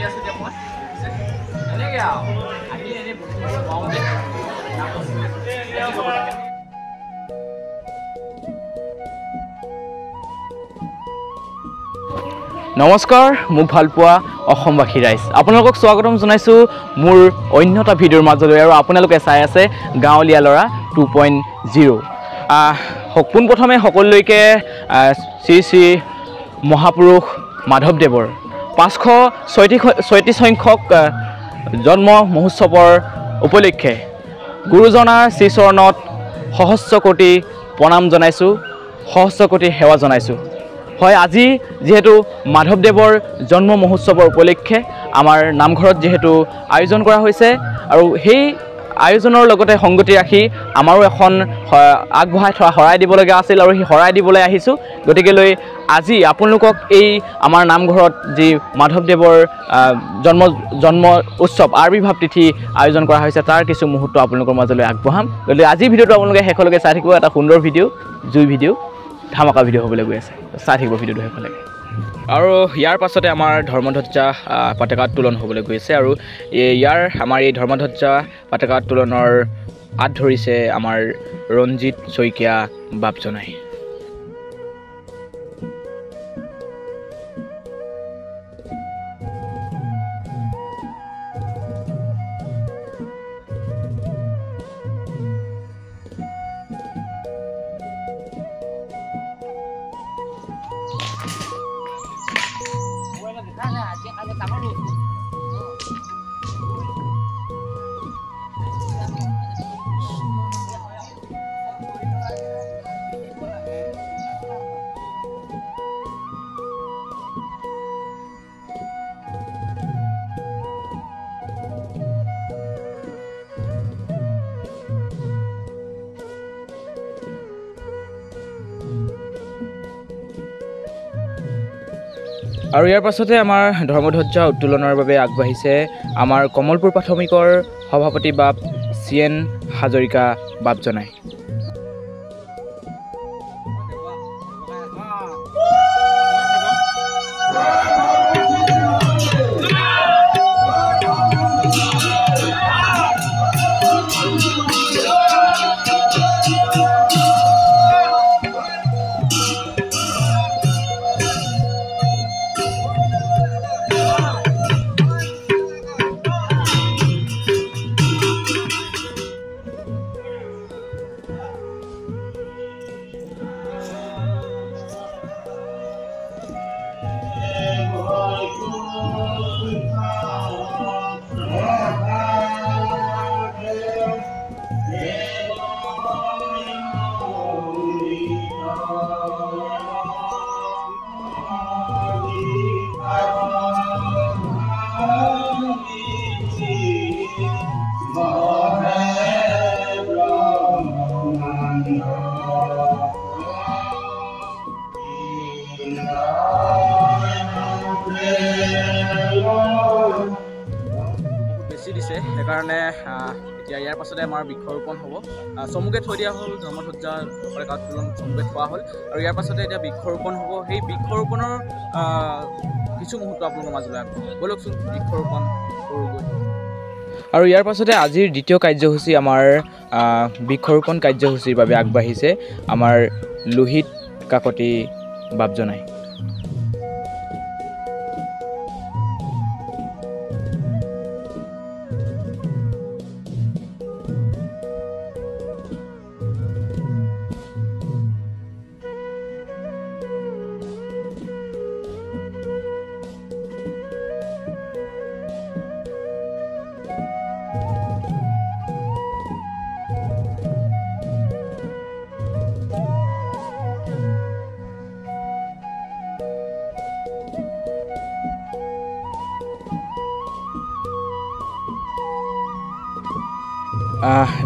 আছো এতিয়া মই এনেকৈ আহি এনেই পাওঁতে নমস্কাৰ মোক ভালপোৱা অসমবাসী ৰাইজ আপোনালোকক স্বাগতম জনাইছোঁ মোৰ অন্য এটা ভিডিঅ'ৰ মাজলৈ আৰু আপোনালোকে চাই আছে গাঁৱলীয়া ল'ৰা 2.0 পোনপ্ৰথমে সকলোলৈকে শ্ৰী শ্ৰী মহাপুৰুষ মাধৱদেৱৰ 536 সংখ্যক জন্ম মহোৎসৱৰ উপলক্ষে গুৰুজনাৰ শ্ৰীচৰণত সহস্ৰ কোটি প্ৰণাম জনাইছোঁ সহস্ৰ কোটি সেৱা জনাইছোঁ হয় আজি যেহেতু মাধৱদেৱৰ জন্ম মহোৎসৱৰ উপলক্ষে আমাৰ নামঘৰত যেহেতু আয়োজন কৰা হৈছে আৰু সেই আয়োজনৰ লগতে সংগতি ৰাখি আমাৰো এখন আগবঢ়াই থোৱা শৰাই দিবলগীয়া আছিল আৰু সেই শৰাই দিবলৈ আহিছোঁ গতিকেলৈ আজি আপোনালোকক এই আমাৰ নামঘৰত যি মাধৱদেৱৰ জন্ম উৎসৱ আবিৰ্ভাৱ তিথি আয়োজন কৰা হৈছে তাৰ কিছু মুহূৰ্ত আপোনালোকৰ মাজলৈ আগবঢ়াম গতিকে আজি ভিডিঅ'টো আপোনালোকে শেষলৈকে চাই থাকিব এটা সুন্দৰ ভিডিঅ' জুই ভিডিঅ' ধামাকা ভিডিঅ' হ'বলৈ গৈ আছে চাই থাকিব ভিডিঅ'টো শেষলৈকে আৰু ইয়াৰ পাছতে আমাৰ ধৰ্মধ্বজা পতাকা উত্তোলন হ'বলৈ গৈছে আৰু আমাৰ এই ধৰ্মধ্বজা পতাকা উত্তোলনৰ হাত ধৰিছে আমাৰ ৰঞ্জিত শইকীয়া বাপজনাই আৰু ইয়াৰ পাছতে আমাৰ ধৰ্মধ্বজা উত্তোলনৰ বাবে আগবাঢ়িছে আমাৰ কমলপুৰ প্ৰাথমিকৰ সভাপতি বাপ চিএন হাজৰিকা বাপজনাই বেছি দিছে সেইকাৰণে এতিয়া ইয়াৰ পাছতে আমাৰ বৃক্ষৰোপণ হ'ব চমুকে থৈ দিয়া হ'ল ধৰ্মধ্বজা পতাকা উত্তোলন চমুকে থোৱা হ'ল আৰু ইয়াৰ পাছতে এতিয়া বৃক্ষৰোপণ হ'ব সেই বৃক্ষৰোপণৰ কিছু মুহূৰ্ত আপোনালোকৰ মাজলৈ আগবঢ়াম ব'লকচোন বৃক্ষৰোপণ কৰোঁগৈ আৰু ইয়াৰ পাছতে আজিৰ দ্বিতীয় কাৰ্যসূচী আমাৰ বৃক্ষৰোপণ কাৰ্যসূচীৰ বাবে আগবাঢ়িছে আমাৰ লোহিত কাকতি বাপজনাই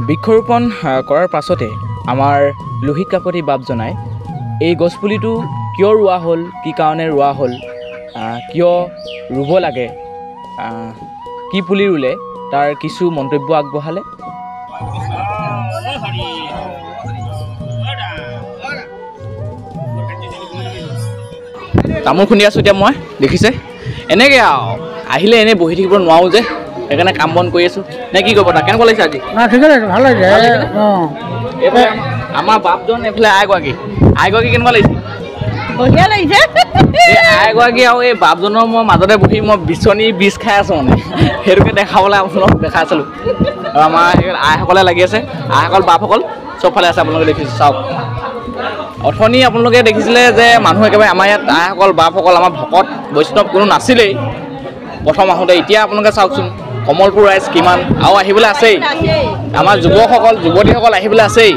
বৃক্ষৰোপণ কৰাৰ পাছতে আমাৰ লোহিত কাকতি বাপজনাই এই গছপুলিটো কিয় ৰোৱা হ'ল কি কাৰণে ৰোৱা হ'ল কিয় ৰুব লাগে কি পুলি ৰুলে তাৰ কিছু মন্তব্য আগবঢ়ালে তামোল খুন্দি আছোঁ এতিয়া মই দেখিছে এনেকৈ আৰু আহিলে এনেই বহি থাকিব নোৱাৰোঁ যে সেইকাৰণে কাম বন কৰি আছোঁ নে কি কৰিব তাক কেনেকুৱা লাগিছে আজি ঠিকে লাগিছে ভাল লাগিছে এইফালে আমাৰ বাপজন এইফালে আইগৰাকী কেনেকুৱা লাগিছে বঢ়িয়া লাগিছে এই আইগৰাকী আৰু এই বাপজনৰ মই মাজতে বহি মই বিচনী বীজ খাই আছোঁ মানে সেইটোকে দেখাবলৈ আপোনালোকক দেখাই আছিলোঁ আৰু আমাৰ আইসকলে লাগি আছে আইসকল বাপসকল চবফালে আছে আপোনালোকে দেখিছে চাওক অথনি আপোনালোকে দেখিছিলে যে মানুহ একেবাৰে আমাৰ ইয়াত আইসকল বাপসকল আমাৰ ভকত বৈষ্ণৱ কোনো নাছিলেই প্ৰথম আহোঁতে এতিয়া আপোনালোকে চাওকচোন কমলপুৰ ৰাইজ কিমান আৰু আহিবলৈ আছেই আমাৰ যুৱকসকল যুৱতীসকল আহিবলৈ আছেই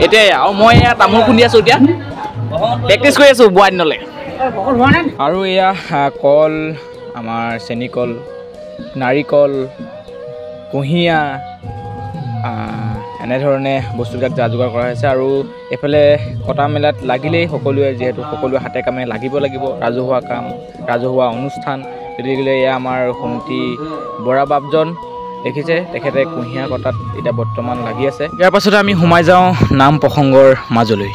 এতিয়াই আৰু মই এয়া তামোল খুন্দি আছোঁ এতিয়া প্ৰেক্টিছ কৰি আছোঁ বোৱা দিনলৈ আৰু এয়া কল আমাৰ চেনিকল নাৰিকল কুঁহিয়া এনেধৰণে বস্তুবিলাক যা যোগাৰ কৰা হৈছে আৰু এইফালে কটা মেলাত লাগিলেই সকলোৱে যিহেতু সকলোৱে হাতে কামে লাগিব ৰাজহুৱা কাম ৰাজহুৱা অনুষ্ঠান গতিকে এয়া আমাৰ সুমতি বৰা বাপজন দেখিছে তেখেতে কুঁহিয়া কটাত এতিয়া বৰ্তমান লাগি আছে ইয়াৰ পাছতে আমি সোমাই যাওঁ নাম প্ৰসংগৰ মাজলৈ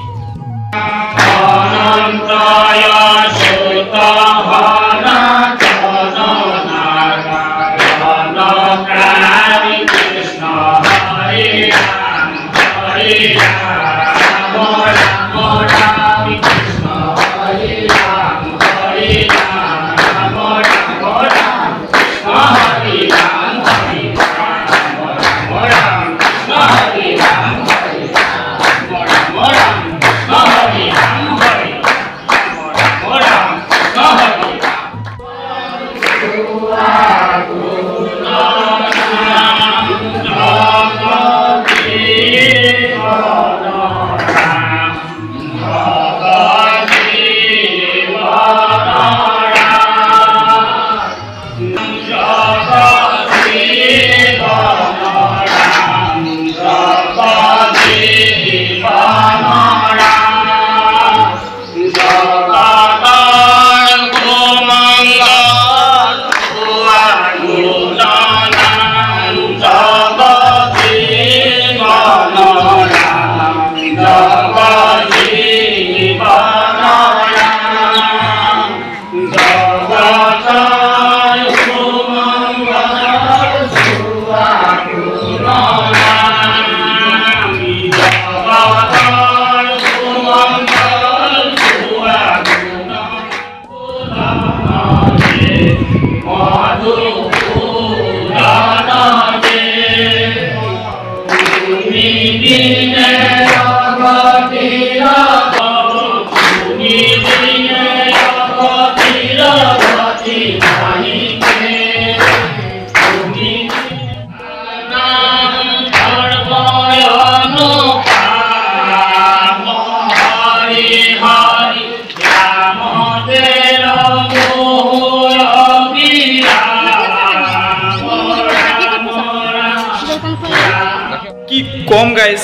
কি কম গাইছ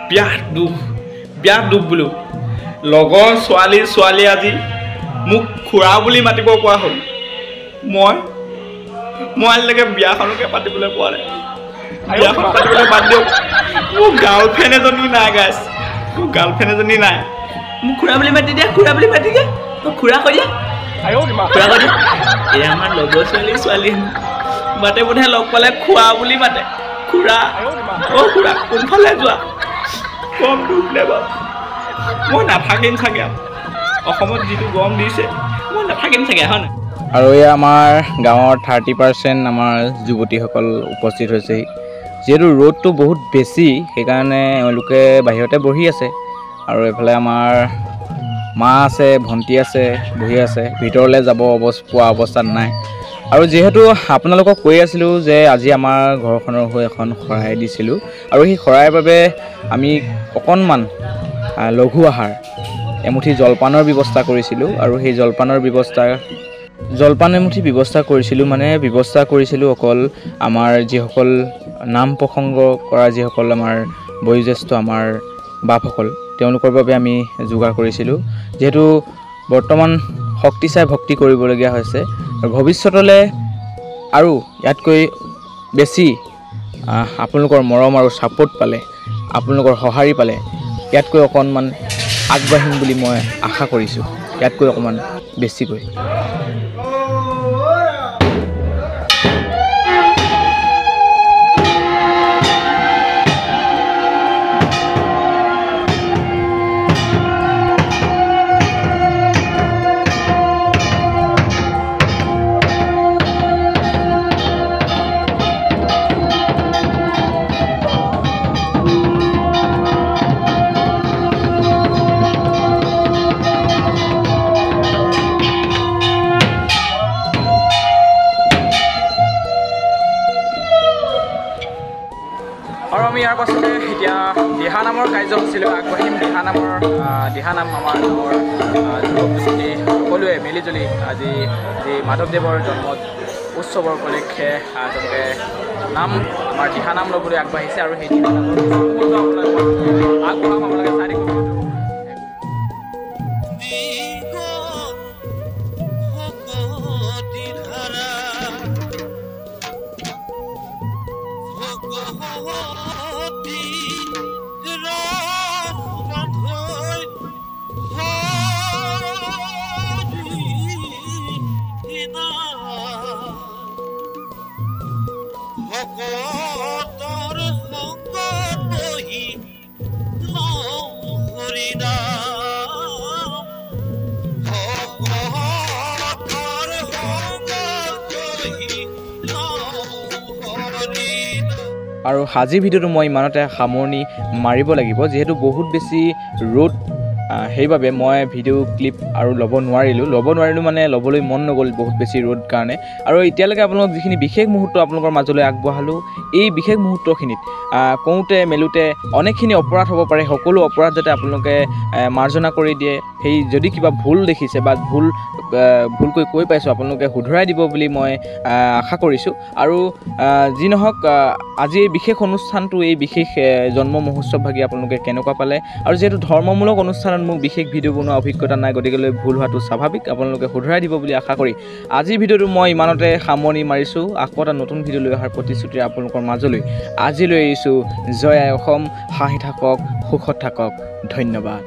বিয়াত দুখ বোলো লগৰ ছোৱালী আজি মোক খুৰা বুলি মাতিব পৰা হ'ল মই আজিলৈকে বিয়াখনকে পাতিবলৈ পোৱা নাই বিয়াখন পাতিবলৈ বাদ দিয়ক মোৰ গাৰ্লফ্ৰেণ্ড এজনী নাই গাইছ মোৰ গাৰ্লফ্ৰেণ্ড এজনী নাই মোক খুৰা বুলি মাতি দিয়া তই খুৰা কৈ দিয়া এই আমাৰ লগৰ ছোৱালী মাতে বোধে লগ পালে খোৱা বুলি মাতে খুৰা খুৰা কোনফালে যোৱা কম দুখ নে বাৰু মই নাথাকিম চাগে অসমত যিটো গৰম দিছে মই নাথাকিম চাগে হয় নাই আৰু এয়া আমাৰ গাঁৱৰ 30% আমাৰ যুৱতীসকল উপস্থিত হৈছেহি যিহেতু ৰ'দটো বহুত বেছি সেইকাৰণে এওঁলোকে বাহিৰতে বহি আছে আৰু এইফালে আমাৰ মা আছে ভণ্টি আছে বহি আছে ভিতৰলৈ যাব পোৱা অৱস্থাত নাই আৰু যিহেতু আপোনালোকক কৈ আছিলোঁ যে আজি আমাৰ ঘৰখনৰ হৈ এখন শৰাই দিছিলোঁ আৰু সেই শৰাইৰ বাবে আমি অকণমান লঘু আহাৰ এমুঠি জলপানৰ ব্যৱস্থা কৰিছিলোঁ আৰু সেই জলপান এমুঠি ব্যৱস্থা কৰিছিলোঁ অকল আমাৰ যিসকল নাম প্ৰসংগ কৰা যিসকল আমাৰ বয়োজ্যেষ্ঠ আমাৰ বাপসকল তেওঁলোকৰ বাবে আমি যোগাৰ কৰিছিলোঁ যিহেতু বৰ্তমান শক্তি চাই ভক্তি কৰিবলগীয়া হৈছে আৰু ভৱিষ্যতলৈ আৰু ইয়াতকৈ বেছি আপোনালোকৰ মৰম আৰু ছাপোৰ্ট পালে আপোনালোকৰ সঁহাৰি পালে ইয়াতকৈ অকণমান আগবাঢ়িম বুলি মই আশা কৰিছোঁ ইয়াতকৈ অকণমান বেছিকৈ আমি ইয়াৰ পাছতে এতিয়া দিহানামৰ কাৰ্যসূচীলৈ আগবাঢ়িম। দিহানাম আমাৰ গাঁৱৰ যুৱক যুৱতী সকলোৱে মিলিজুলি আজি যি মাধৱদেৱৰ জন্ম উৎসৱৰ উপলক্ষে তেওঁলোকে নাম আমাৰ দিহানাম ল'বলৈ আগবাঢ়িছে আৰু সেই দিহানামৰ আগবঢ়াম আপোনালোকে চাই থাকিব। আৰু আজিৰ ভিডিঅ'টো মই ইমানতে সামৰণি মাৰিব লাগিব, যিহেতু বহুত বেছি ৰ'দ, সেইবাবে মই ভিডিঅ' ক্লিপ আৰু ল'ব নোৱাৰিলোঁ মানে ল'বলৈ মন নগ'ল বহুত বেছি ৰ'দ কাৰণে। আৰু এতিয়ালৈকে আপোনালোকক যিখিনি বিশেষ মুহূৰ্ত আপোনালোকৰ মাজলৈ আগবঢ়ালোঁ, এই বিশেষ মুহূৰ্তখিনিত কওঁতে মেলোঁতে অনেকখিনি অপৰাধ হ'ব পাৰে। সকলো অপৰাধ যাতে আপোনালোকে মাৰ্জনা কৰি দিয়ে, সেই যদি কিবা ভুল দেখিছে বা ভুলকৈ কৈ পাইছোঁ আপোনালোকে শুধৰাই দিব বুলি মই আশা কৰিছোঁ। আৰু যি নহওক আজি এই বিশেষ অনুষ্ঠানটো, এই বিশেষ জন্ম মহোৎসৱ ভাগি আপোনালোকে কেনেকুৱা পালে? আৰু যিহেতু ধৰ্মমূলক অনুষ্ঠানত মোক বিশেষ ভিডিঅ' বনোৱা অভিজ্ঞতা নাই, গতিকেলৈ ভুল হোৱাটো স্বাভাৱিক। আপোনালোকে শুধৰাই দিব বুলি আশা কৰি আজিৰ ভিডিঅ'টো মই ইমানতে সামৰণি মাৰিছোঁ। আকৌ এটা নতুন ভিডিঅ' লৈ অহাৰ প্ৰতিশ্ৰুতিৰে আপোনালোকৰ মাজলৈ আজিলৈ এৰিছোঁ। জয় আই অসম, হাঁহি থাকক, সুখত থাকক, ধন্যবাদ।